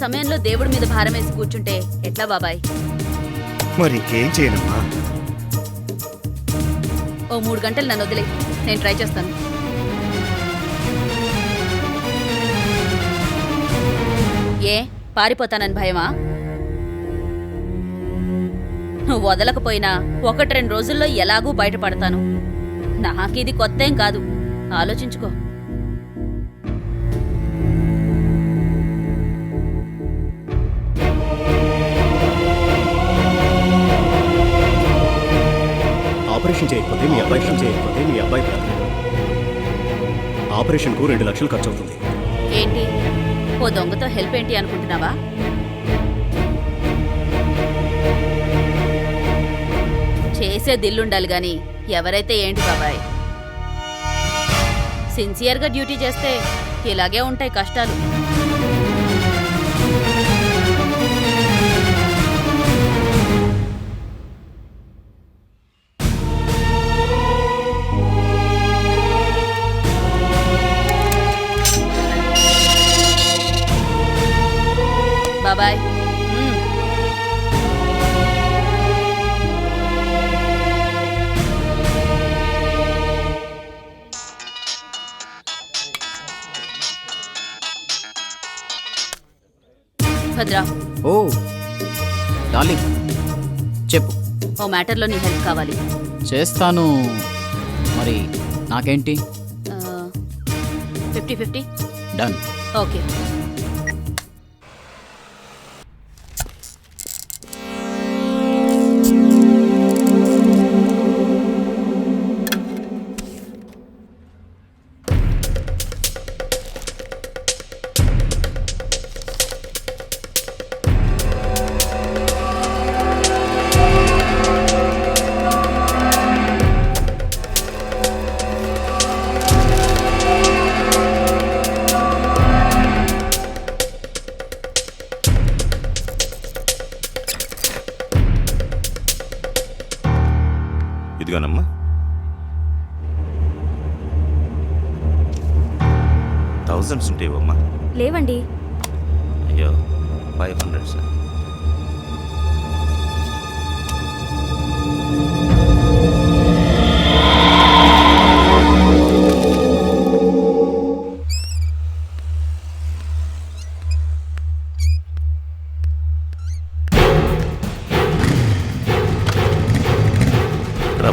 సమయంలో దేవుడి మీద భారం వేసి కూర్చుంటే ఎట్లా బాబాయ్? మరి ఇంకేం చేయనమ్మా? ఓ 3 గంటలు నన్ను వదిలే, నేను ట్రై చేస్తాను. ఏ పారిపోతానని భయమా? నువ్వు వదలకపోయినా 1-2 రోజుల్లో ఎలాగూ బయటపడతాను. నాకిది కొత్తేం కాదు, ఆలోచించుకో. ఆపరేషన్ చేయకపోతే మీ అబ్బాయి బ్రతకడు. ఆపరేషన్కు 2 లక్షలు ఖర్చు అవుతుంది. ఏంటి ఓ దొంగతో హెల్ప్ ఏంటి అనుకుంటున్నావా? చేసే దిల్లుండాలి గాని ఎవరైతే ఏంటి బాబాయ్. సిన్సియర్గా డ్యూటీ చేస్తే ఇలాగే ఉంటాయి కష్టాలు. బాబాయ్ భద్రా, ఓ డార్లింగ్, చెప్పు. ఓ మ్యాటర్లో నీ హెల్ప్ కావాలి. చేస్తాను. మరి నాకేంటి? 50-50. డన్. ఓకే. ఇదిగోనమ్మా. థౌజండ్స్ ఉంటాయివమ్మా. లేవండి. అయ్యో 500 సార్.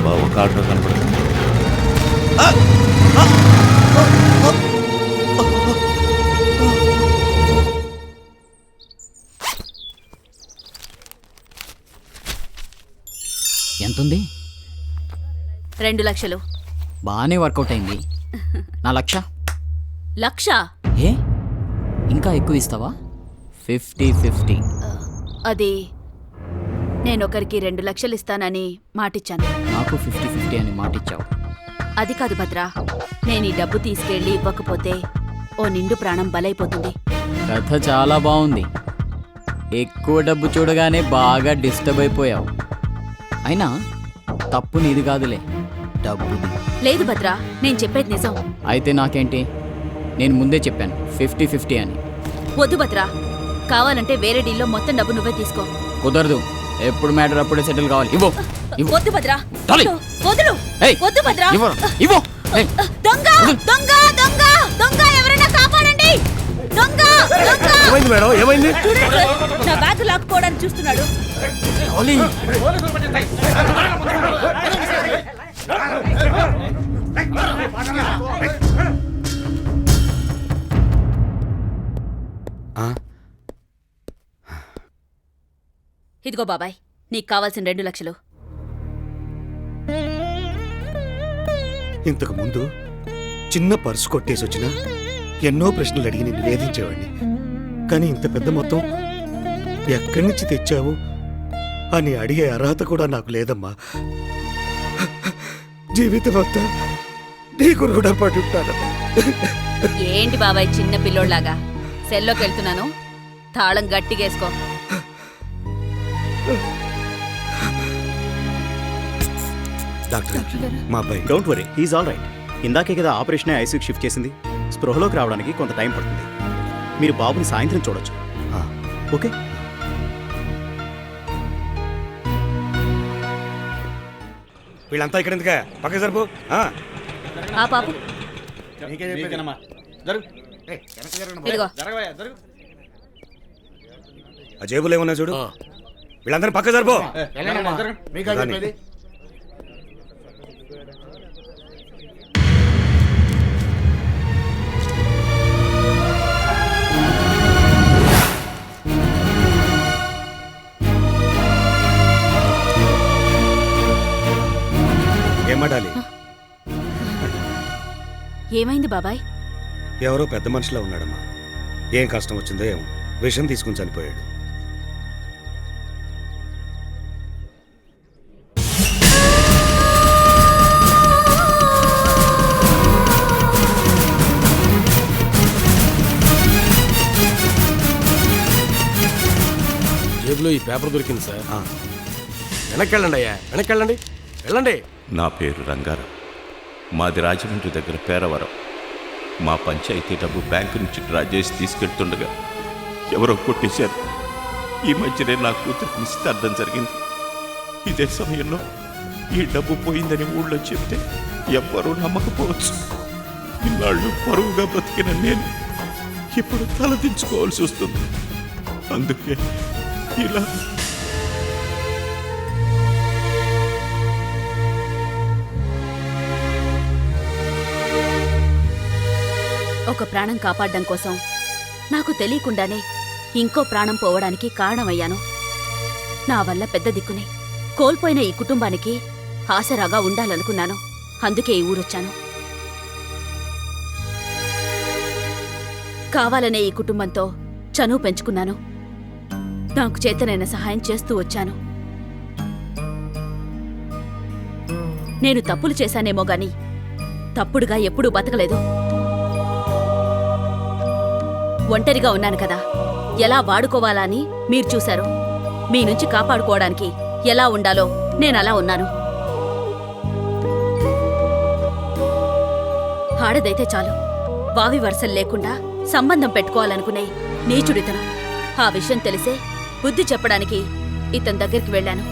బాబు ఒక ఆటో కనపడుతుంది. ఎంతుంది? 2 లక్షలు. బాగానే వర్కౌట్ అయింది. నా లక్ష. లక్ష? ఏ ఇంకా ఎక్కువ ఇస్తావా? 50-50. అది నేనొకరికి 2 లక్షలు ఇస్తానని మాటిచ్చాను. నాకు 50-50 అని మాటిచ్చావు. అది కాదు భద్రా, నేను ఈ డబ్బు తీసుకెళ్ళి ఇవ్వకపోతే ఓ నిండు ప్రాణం బలైపోతుంది. కథ చాలా బాగుంది. ఎక్కువ డబ్బు చూడగానే బాగా డిస్టర్బ్ అయిపోయావు. అయినా తప్పు నీది కాదులే, డబ్బుది. లేదు భద్రా, నేను చెప్పేది నిజం. అయితే నాకేంటి? నేను ముందే చెప్పాను 50-50 అని. వద్దు భద్రా, కావాలంటే వేరే డీల్లో మొత్తం డబ్బు నువ్వే తీసుకో. కుదరదు. ఎప్పుడు మ్యాటర్ అప్పుడే సెటిల్ కావాలి. ఇవ్వు. వద్దు భద్రా, డాలి. వదులు. ఏయ్, వద్దు భద్రా. ఇవ్వు. ఏయ్. దొంగ దొంగ దొంగ దొంగ, ఎవరైనా కాపాడండి. దొంగ దొంగ. ఏమైంది మేడం? ఏమైంది? చూడండి, నా బ్యాగ్ లాక్కోవడానికి చూస్తున్నాడు. డాలి. ఇదిగో బాబాయ్, నీకు కావాల్సిన 2 లక్షలు. ఇంతకు ముందు చిన్న పర్సు కొట్టేసి వచ్చినా ఎన్నో ప్రశ్నలు అడిగి నిన్ను వేధించేవాడిని. కానీ ఇంత పెద్ద మొత్తం ఎక్కడి నుంచి తెచ్చావు అని అడిగే అర్హత కూడా నాకు లేదమ్మా. జీవితం అంతా నీకు రుణపడి ఉంటానమ్మా. ఏంటి బాబాయ్ చిన్న పిల్లోడ్లాగా? సెల్లోకి వెళ్తున్నాను, తాళం గట్టిగేసుకో. డాక్టర్, మా అబ్బాయి don't worry, he's all right. ఇందాకే కదా ఆపరేషన్ ఐసీయూకి షిఫ్ట్ చేసింది. స్పృహలోకి రావడానికి కొంత టైం పడుతుంది. మీరు బాబుని సాయంత్రం చూడొచ్చు. ఓకే? వీళ్ళంతా ఇక్కడ ఎందుకే పక్క సరిపో ఆ పాపు ఇదిగో ఆ జేబులు ఏమన్నా చూడు. వీళ్ళందరూ పక్క సరిపో. రాని. ఏమడాలి? ఏమైంది బాబాయ్? ఎవరో పెద్ద మనిషిలా ఉన్నాడమ్మా. ఏం కష్టం వచ్చిందో ఏమో విషం తీసుకుని చనిపోయాడు. జేబులో ఈ పేపర్ దొరికింది సార్. వెనక్కి వెళ్ళండి అయ్యా, వెనక్కి వెళ్ళండి, వెళ్ళండి. నా పేరు రంగారావు. మాది రాజమండ్రి దగ్గర పేరవరం. మా పంచాయతీ డబ్బు బ్యాంకు నుంచి డ్రా చేసి తీసుకెళ్తుండగా ఎవరో కొట్టేశారు. ఈ మధ్యనే నా కూతురికి నిశ్చితార్థం జరిగింది. ఇదే సమయంలో ఈ డబ్బు పోయిందని ఊళ్ళో చెప్తే ఎవ్వరూ నమ్మకపోవచ్చు. ఇన్నాళ్ళు పరువుగా బ్రతికిన నేను ఇప్పుడు తలదించుకోవాల్సి వస్తుంది. అందుకే ఇలా ఒక ప్రాణం కాపాడడం కోసం నాకు తెలియకుండానే ఇంకో ప్రాణం పోవడానికి కారణమయ్యాను. నా వల్ల పెద్ద దిక్కుని కోల్పోయిన ఈ కుటుంబానికి ఆసరాగా ఉండాలనుకున్నాను. అందుకే ఈ ఊరొచ్చాను. కావాలనే ఈ కుటుంబంతో చనువు పెంచుకున్నాను. నాకు చేతనైన సహాయం చేస్తూ వచ్చాను. నేను తప్పులు చేశానేమో గాని తప్పుడుగా ఎప్పుడూ బతకలేదు. ఒంటరిగా ఉన్నాను కదా, ఎలా వాడుకోవాలా అని మీరు చూశారు. మీ నుంచి కాపాడుకోవడానికి ఎలా ఉండాలో నేనలా ఉన్నాను. ఆడదైతే చాలు, వావి వరసలు లేకుండా సంబంధం పెట్టుకోవాలనుకునే నీచుడితను. ఆ విషయం తెలిసే బుద్ధి చెప్పడానికి ఇతని దగ్గరికి వెళ్ళాను.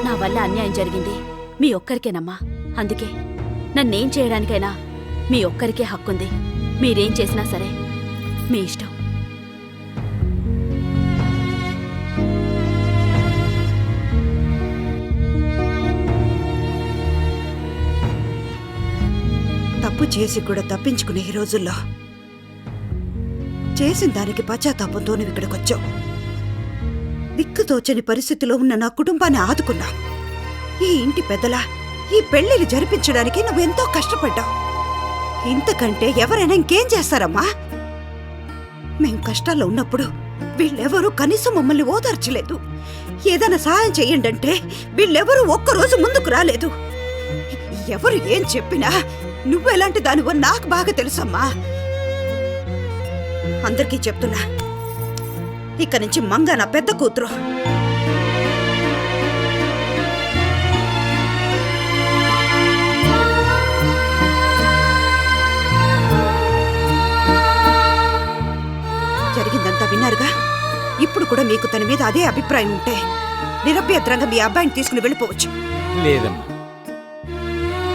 నా వల్ల అన్యాయం జరిగింది మీ ఒక్కరికేనమ్మా. అందుకే నన్నేం చేయడానికైనా మీ ఒక్కరికే హక్కుంది. మీరేం చేసినా సరే మీ ఇష్టం. తప్పు చేసి కూడా తప్పించుకునే ఈ రోజుల్లో చేసిన దానికి పశ్చాత్తాపంతో నువ్వు ఇక్కడికొచ్చావు. దిక్కుతోచని పరిస్థితిలో ఉన్న నా కుటుంబాన్ని ఆదుకున్నా. ఈ ఇంటి పెద్దలా ఈ పెళ్లిని జరిపించడానికి నువ్వెంతో కష్టపడ్డావు. ఇంతకంటే ఎవరైనా ఇంకేం చేస్తారమ్మా? మేం కష్టాల్లో ఉన్నప్పుడు వీళ్ళెవరూ కనీసం మమ్మల్ని ఓదార్చలేదు. ఏదైనా సహాయం చెయ్యండంటే వీళ్ళెవరూ ఒక్కరోజు ముందుకు రాలేదు. ఎవరు ఏం చెప్పినా నువ్వెలాంటి దానివో నాకు బాగా తెలుసమ్మా. అందరికీ చెప్తున్నా, ఇక నుంచి మంగ నా పెద్ద కూతురు. జరిగిందంతా విన్నారుగా. ఇప్పుడు కూడా మీకు తన మీద అదే అభిప్రాయం ఉంటే నిరభ్యంతరంగా మీ అబ్బాయిని తీసుకుని వెళ్ళిపోవచ్చు. లేదమ్మా,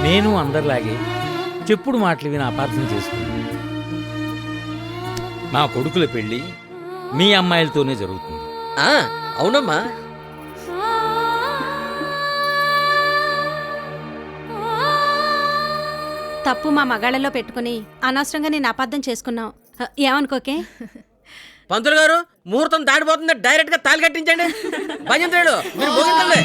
నేను అందరిలాగే చెప్పుడు మాటలు విని అపార్థం చేసుకున్నాను. మా కొడుకుల పెళ్లి మీ అమ్మాయిలతోనే జరుగుతుంది. అవునమ్మా. తప్పు మా మగాళ్ళలో పెట్టుకుని అనవసరంగా నేను అపార్థం చేసుకున్నావు. ఏమనుకోకే. పంతులు గారు, ముహూర్తం దాడిపోతుంది, డైరెక్ట్ గా తాళి కట్టించండి. భజంత్రుడు మీరు భోగించండి.